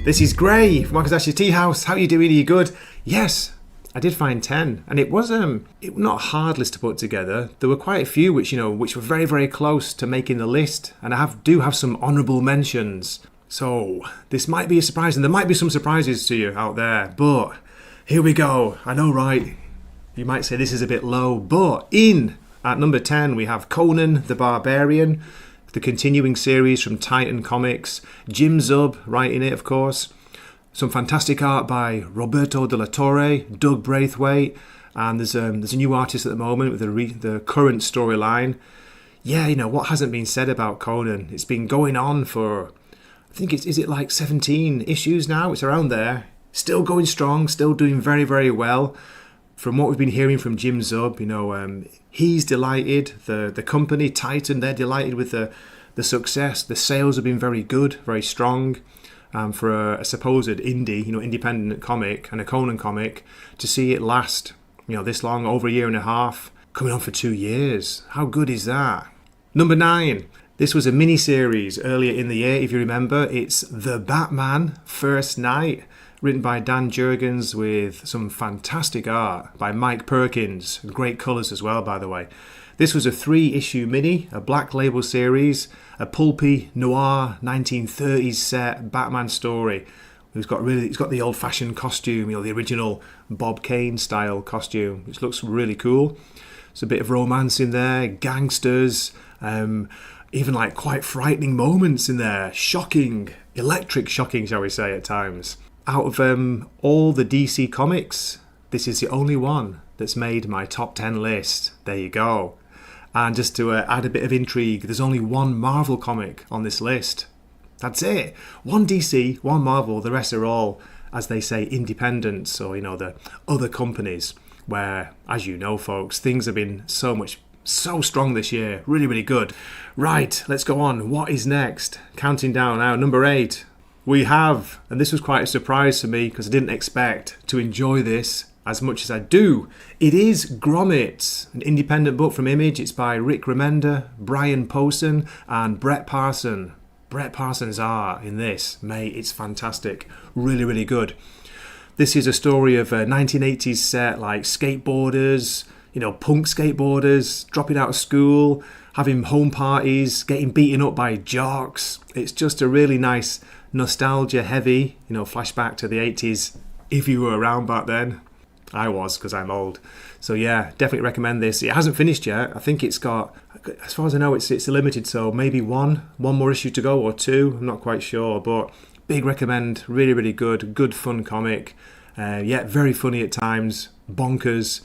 This is Gray from Wakizashi Teahouse. How are you doing? Are you good? Yes, I did find 10, and it was not a hard list to put together. There were quite a few which were very, very close to making the list, and I do have some honourable mentions. So this might be a surprise, and there might be some surprises to you out there. But here we go. I know, right? You might say this is a bit low, but at number 10 we have Conan the Barbarian, the continuing series from Titan Comics. Jim Zub writing it, of course. Some fantastic art by Roberto de la Torre, Doug Braithwaite, and there's a new artist at the moment with the current storyline. Yeah, what hasn't been said about Conan? It's been going on for, I think is it like 17 issues now? It's around there. Still going strong, still doing very, very well. From what we've been hearing from Jim Zub, he's delighted. The company, Titan, they're delighted with the success. The sales have been very good, very strong. For a supposed indie, independent comic and a Conan comic, to see it last, this long, over a year and a half, coming on for 2 years. How good is that? Number 9. This was a mini-series earlier in the year, if you remember. It's The Batman First Night, written by Dan Jurgens with some fantastic art by Mike Perkins. Great colours as well, by the way. This was a 3-issue mini, a black label series, a pulpy, noir, 1930s set Batman story. He's got the old-fashioned costume, the original Bob Kane style costume, which looks really cool. There's a bit of romance in there, gangsters, even like quite frightening moments in there. Shocking, electric shocking, shall we say, at times. Out of all the DC comics, this is the only one that's made my top 10 list. There you go. And just to add a bit of intrigue, there's only one Marvel comic on this list. That's it. One DC, one Marvel, the rest are all, as they say, independents, or, the other companies, where, as you know, folks, things have been so strong this year. Really, really good. Right, let's go on. What is next? Counting down now. Number 8. We have, and this was quite a surprise to me because I didn't expect to enjoy this as much as I do. It is Gromit, an independent book from Image. It's by Rick Remender, Brian Posehn, and Brett Parson. Brett Parson's art in this, mate, it's fantastic. Really, really good. This is a story of a 1980s set, like skateboarders, punk skateboarders, dropping out of school, having home parties, getting beaten up by jocks. It's just a really nice, nostalgia heavy, flashback to the 80s, if you were around back then. I was, because I'm old. So yeah, definitely recommend this. It hasn't finished yet. I think it's got, as far as I know, it's limited, so maybe one more issue to go, or 2, I'm not quite sure, but big recommend. Really, really good fun comic. Very funny at times, bonkers.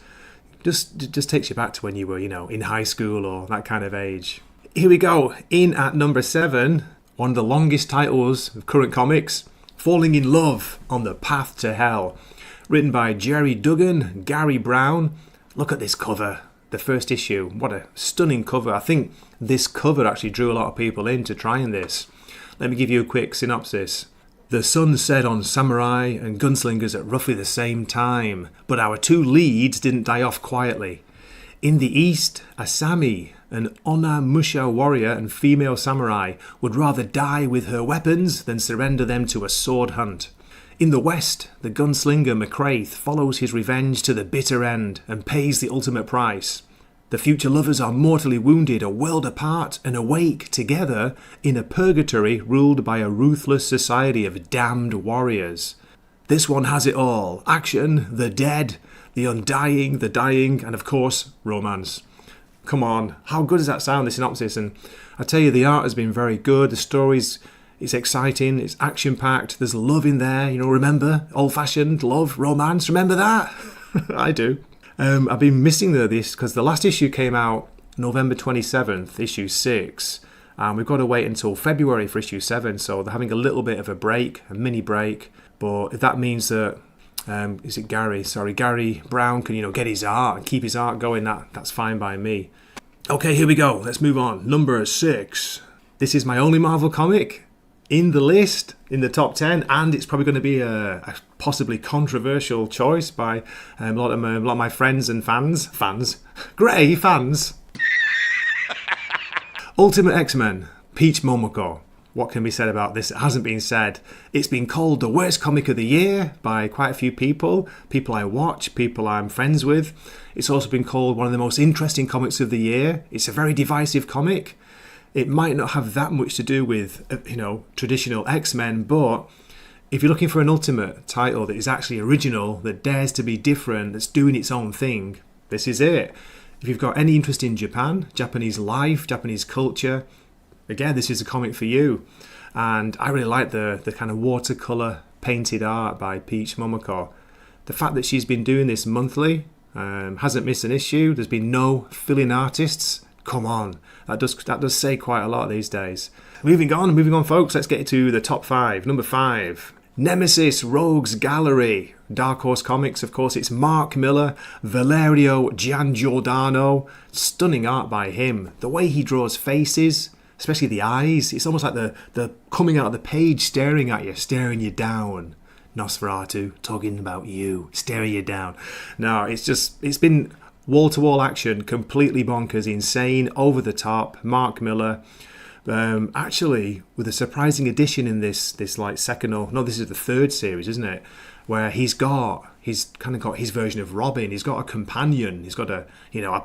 Just takes you back to when you were, in high school or that kind of age. Here we go. In at number 7, one of the longest titles of current comics, Falling in Love on the Path to Hell. Written by Jerry Duggan, Gary Brown. Look at this cover. The first issue. What a stunning cover. I think this cover actually drew a lot of people into trying this. Let me give you a quick synopsis. The sun set on samurai and gunslingers at roughly the same time, but our 2 leads didn't die off quietly. In the east, Asami, an Onamusha warrior and female samurai, would rather die with her weapons than surrender them to a sword hunt. In the west, the gunslinger McCraith follows his revenge to the bitter end and pays the ultimate price. The future lovers are mortally wounded, a world apart, and awake together in a purgatory ruled by a ruthless society of damned warriors. This one has it all. Action, the dead, the undying, the dying, and of course, romance. Come on, how good does that sound, the synopsis? And I tell you, the art has been very good. The story's it's exciting, it's action-packed, there's love in there, remember? Old-fashioned love, romance, remember that? I do. I've been missing this because the last issue came out November 27th, issue 6. And we've got to wait until February for issue 7, so they're having a little bit of a break, a mini break. But if that means that, Gary Brown can, get his art and keep his art going, that's fine by me. Okay, here we go. Let's move on. Number 6. This is my only Marvel comic in the list, in the top 10, and it's probably going to be a possibly controversial choice by a lot of my friends and fans. Ultimate X-Men, Peach Momoko. what can be said about this? It hasn't been said. It's been called the worst comic of the year by quite a few people I watch, people I'm friends with. It's also been called one of the most interesting comics of the year. It's a very divisive comic. It might not have that much to do with, traditional X-Men, but if you're looking for an ultimate title that is actually original, that dares to be different, that's doing its own thing, this is it. If you've got any interest in Japan, Japanese life, Japanese culture, again, this is a comic for you. And I really like the kind of watercolour painted art by Peach Momoko. The fact that she's been doing this monthly, hasn't missed an issue, there's been no fill-in artists. Come on, that does say quite a lot these days. Moving on, folks, let's get to the top 5. Number 5, Nemesis Rogues Gallery. Dark Horse Comics, of course, it's Mark Millar, Valerio Giangiordano. Stunning art by him. The way he draws faces, especially the eyes, it's almost like the coming out of the page staring at you, staring you down. Nosferatu, talking about you, staring you down. No, it's been wall-to-wall action, completely bonkers, insane, over the top. Mark Millar, actually with a surprising addition in this like second, or no, this is the third series, isn't it? Where he's kind of got his version of Robin. He's got a companion. He's got a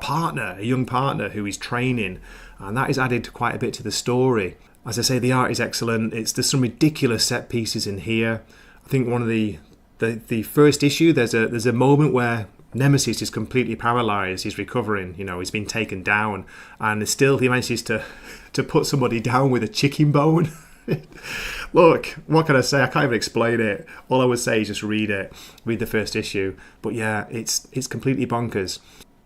partner, a young partner who he's training, and that has added quite a bit to the story. As I say, the art is excellent. There's some ridiculous set pieces in here. I think one of the first issue, there's a moment where Nemesis is completely paralysed. He's recovering. He's been taken down, and still he manages to put somebody down with a chicken bone. Look, what can I say? I can't even explain it. All I would say is just read the first issue. But yeah, it's completely bonkers.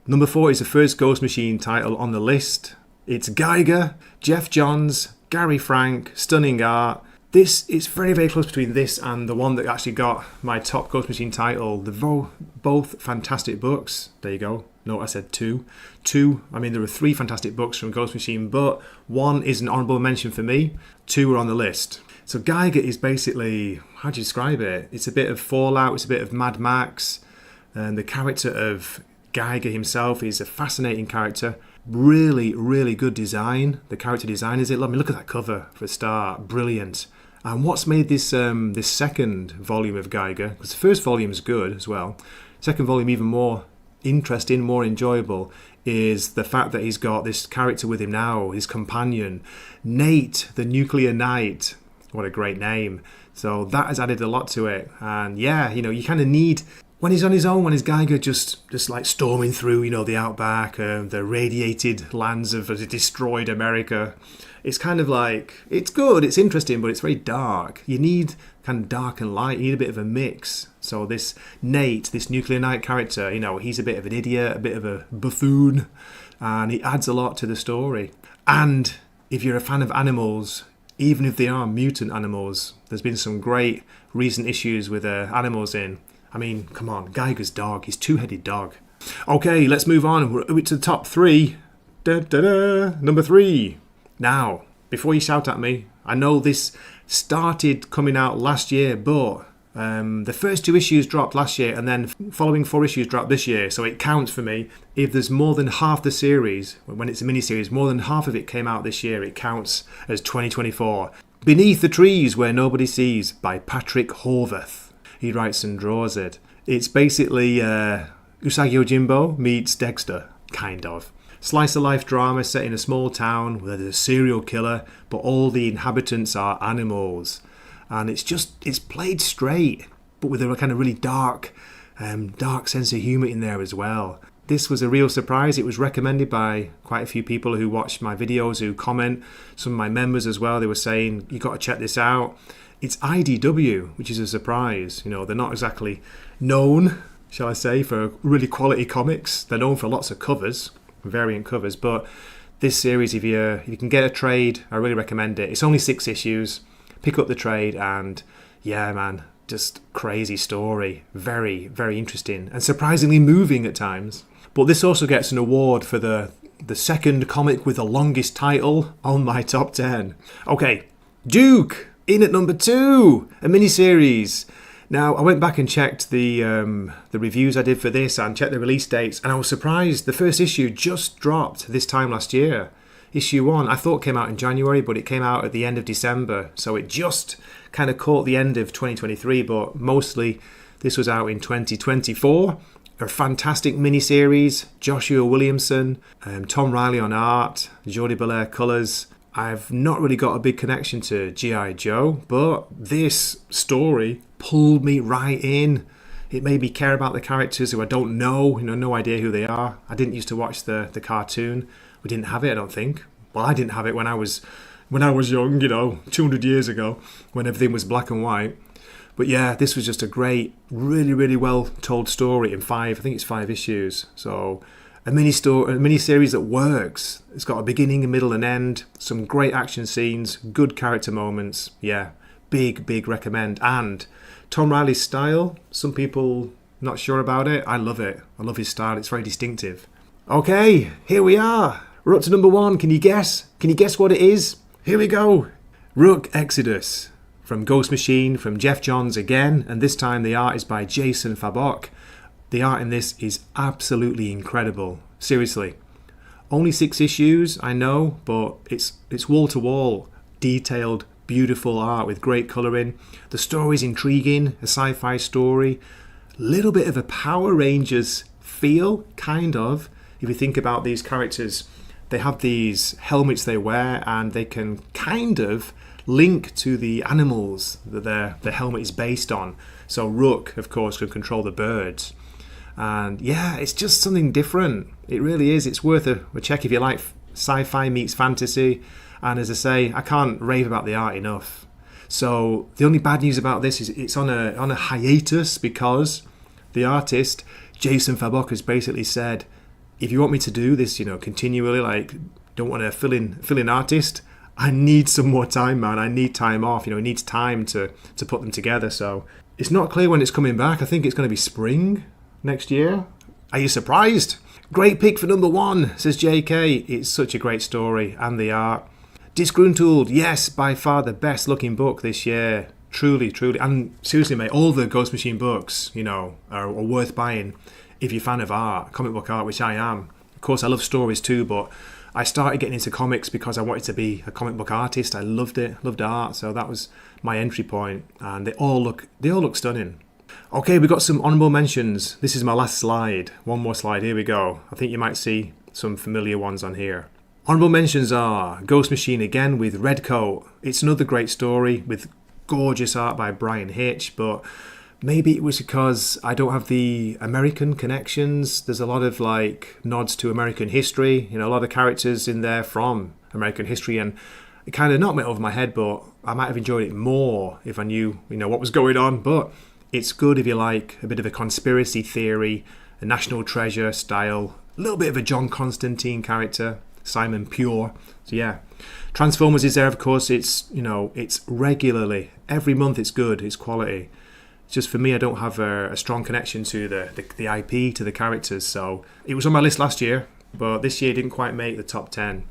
Number 4 is the first Ghost Machine title on the list. It's Geiger, Jeff Johns, Gary Frank, stunning art. This is very, very close between this and the one that actually got my top Ghost Machine title. They're both fantastic books. There you go. No, I said two. I mean, there were 3 fantastic books from Ghost Machine, but 1 is an honourable mention for me. 2 are on the list. So Geiger is basically, how do you describe it? It's a bit of Fallout, it's a bit of Mad Max. And the character of Geiger himself is a fascinating character. Really, really good design. The character design is it. Let me look at that cover for a start. Brilliant. And what's made this second volume of Geiger, because the first volume is good as well, second volume even more interesting, more enjoyable, is the fact that he's got this character with him now, his companion, Nate, the Nuclear Knight. What a great name. So that has added a lot to it. And yeah, you kind of need, when he's on his own, when his Geiger just like storming through, the outback, the radiated lands of a destroyed America, it's kind of like, it's good, it's interesting, but it's very dark. You need kind of dark and light, you need a bit of a mix. So this Nate, this Nuclear Knight character, he's a bit of an idiot, a bit of a buffoon, and he adds a lot to the story. And if you're a fan of animals, even if they are mutant animals, there's been some great recent issues with animals in. I mean, come on, Geiger's dog, his 2-headed dog. Okay, let's move on. We're to the top 3. Number 3. Now, before you shout at me, I know this started coming out last year, but the first 2 issues dropped last year, and then following 4 issues dropped this year, so it counts for me. If there's more than half the series, when it's a mini-series, more than half of it came out this year, it counts as 2024. Beneath the Trees Where Nobody Sees by Patrick Horvath. He writes and draws it. It's basically Usagi Yojimbo meets Dexter, kind of. Slice-of-life drama set in a small town where there's a serial killer, but all the inhabitants are animals. And it's played straight, but with a kind of really dark sense of humour in there as well. This was a real surprise. It was recommended by quite a few people who watch my videos, who comment. Some of my members as well, they were saying, you got to check this out. It's IDW, which is a surprise. They're not exactly known, shall I say, for really quality comics. They're known for lots of covers, variant covers, but this series, if you can get a trade, I really recommend it. It's only 6 issues. Pick up the trade, and yeah, man, just crazy story. Very, very interesting and surprisingly moving at times. But this also gets an award for the second comic with the longest title on my top 10. Okay, Duke, in at number 2, a miniseries. Now, I went back and checked the reviews I did for this and checked the release dates, and I was surprised. The first issue just dropped this time last year. issue 1, I thought came out in January, but it came out at the end of December. So it just kind of caught the end of 2023, but mostly this was out in 2024. A fantastic miniseries, Joshua Williamson, Tom Riley on art, Jordi Belair colours. I've not really got a big connection to G.I. Joe, but this story pulled me right in. It made me care about the characters who I don't know, no idea who they are. I didn't used to watch the cartoon. We didn't have it, I don't think. Well, I didn't have it when I was young, 200 years ago, when everything was black and white. But yeah, this was just a great, really, really well told story in 5, I think it's 5 issues. So a mini series that works. It's got a beginning, a middle and end, some great action scenes, good character moments. Yeah, big recommend. And Tom Riley's style, some people not sure about it. I love it. I love his style. It's very distinctive. Okay, here we are. We're up to number 1. Can you guess? Can you guess what it is? Here we go. Rook Exodus from Ghost Machine, from Jeff Johns again, and this time the art is by Jason Fabok. The art in this is absolutely incredible. Seriously. Only 6 issues, I know, but it's wall-to-wall, detailed, beautiful art with great colouring. The story's intriguing, a sci-fi story. Little bit of a Power Rangers feel, kind of. If you think about these characters, they have these helmets they wear and they can kind of link to the animals that their helmet is based on. So Rook, of course, can control the birds. And yeah, it's just something different. It really is. It's worth a check if you like sci-fi meets fantasy. And as I say, I can't rave about the art enough. So the only bad news about this is it's on a hiatus because the artist, Jason Fabok, has basically said, if you want me to do this, continually, like, don't want a fill-in artist, I need some more time, man. I need time off. It needs time to put them together. So it's not clear when it's coming back. I think it's going to be spring next year. Are you surprised? Great pick for number 1, says JK. It's such a great story and the art. Disgruntled, yes, by far the best looking book this year. Truly. And seriously, mate, all the Ghost Machine books, are worth buying if you're a fan of art, comic book art, which I am. Of course, I love stories too, but I started getting into comics because I wanted to be a comic book artist. I loved it, loved art, so that was my entry point, and they all look stunning. Okay, we've got some honourable mentions. This is my last slide. One more slide, here we go. I think you might see some familiar ones on here. Honourable mentions are Ghost Machine again with Redcoat. It's another great story with gorgeous art by Brian Hitch, but maybe it was because I don't have the American connections. There's a lot of nods to American history, a lot of characters in there from American history, and it kind of knocked me over my head, but I might have enjoyed it more if I knew, what was going on. But it's good if you like a bit of a conspiracy theory, a National Treasure style, a little bit of a John Constantine character, Simon Pure. So yeah, Transformers is there, of course. It's regularly, every month it's good, it's quality. Just for me, I don't have a strong connection to the IP, to the characters, so it was on my list last year, but this year didn't quite make the top 10.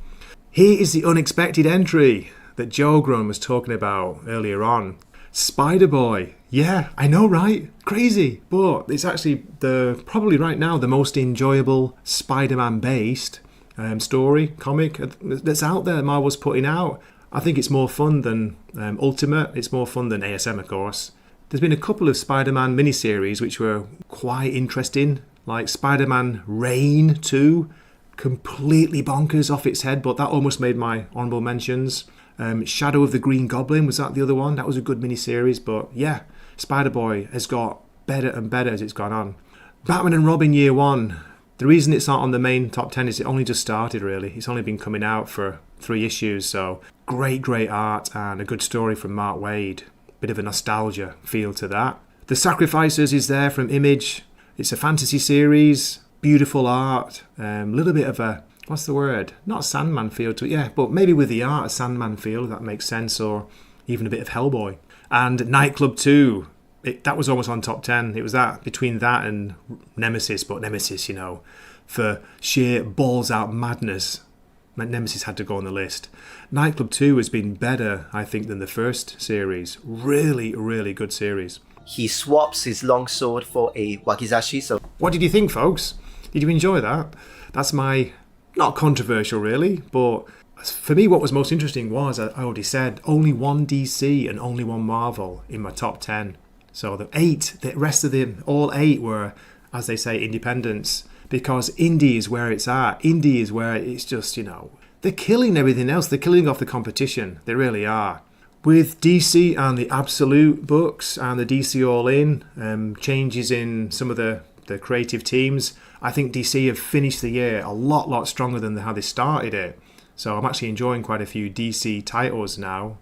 Here is the unexpected entry that Joe Grun was talking about earlier on. Spider-Boy. Yeah, I know, right? Crazy. But it's actually probably right now the most enjoyable Spider-Man based comic that's out there Marvel's putting out. I think it's more fun than Ultimate. It's more fun than ASM, of course. There's been a couple of Spider-Man miniseries which were quite interesting, like Spider-Man Reign 2, completely bonkers off its head, but that almost made my honourable mentions. Shadow of the Green Goblin, was that the other one? That was a good miniseries, but yeah, Spider-Boy has got better and better as it's gone on. Batman and Robin Year 1. The reason it's not on the main top 10 is it only just started, really. It's only been coming out for 3 issues, so great art and a good story from Mark Waid. Bit of a nostalgia feel to that. The Sacrificers is there from Image. It's a fantasy series, beautiful art, little bit of a, what's the word? Not Sandman feel to it, yeah, but maybe with the art, a Sandman feel, if that makes sense, or even a bit of Hellboy. And Nightclub 2, that was almost on top 10. It was that, between that and Nemesis, but Nemesis, for sheer balls out madness, Nemesis had to go on the list. Nightclub 2 has been better, I think, than the first series. Really good series. He swaps his longsword for a Wakizashi. So, what did you think, folks? Did you enjoy that? That's my, not controversial really, but For me, what was most interesting was, I already said, only one DC and only one Marvel in my top 10. So the rest of them, all 8 were, as they say, independents. Because indie is where it's at. Indie is where it's just, they're killing everything else. They're killing off the competition. They really are. With DC and the Absolute books and the DC All-In, changes in some of the creative teams, I think DC have finished the year a lot stronger than how they started it. So I'm actually enjoying quite a few DC titles now,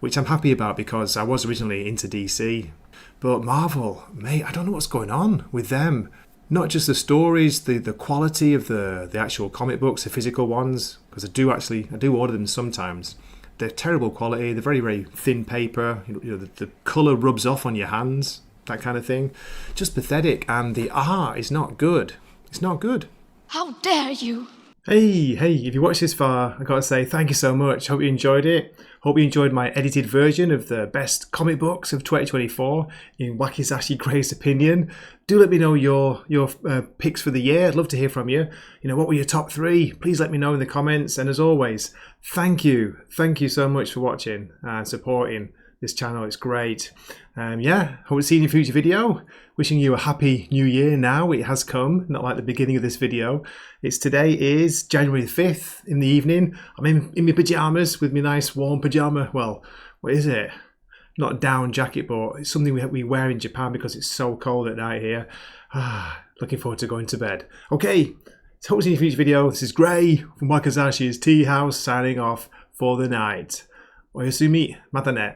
which I'm happy about because I was originally into DC. But Marvel, mate, I don't know what's going on with them. Not just the stories, the quality of the actual comic books, the physical ones, because I do order them sometimes. They're terrible quality, they're very, very thin paper, the colour rubs off on your hands, that kind of thing. Just pathetic, and the art is not good. It's not good. How dare you! Hey, if you watched this far, I gotta say thank you so much. Hope you enjoyed it. Hope you enjoyed my edited version of the best comic books of 2024 in Wakizashi Gray's opinion. Do let me know your picks for the year. I'd love to hear from you. What were your top 3? Please let me know in the comments. And as always, thank you so much for watching and supporting this channel. It's great. Hope to see you in a future video. Wishing you a happy new year now. It has come, not like the beginning of this video. Today is January 5th in the evening. I'm in my pyjamas with my nice warm pyjama. Well, what is it? Not a down jacket, but it's something we wear in Japan because it's so cold at night here. Looking forward to going to bed. Okay, so hope to see you in a future video. This is Gray from Wakizashi's Teahouse signing off for the night. Oyasumi, matane.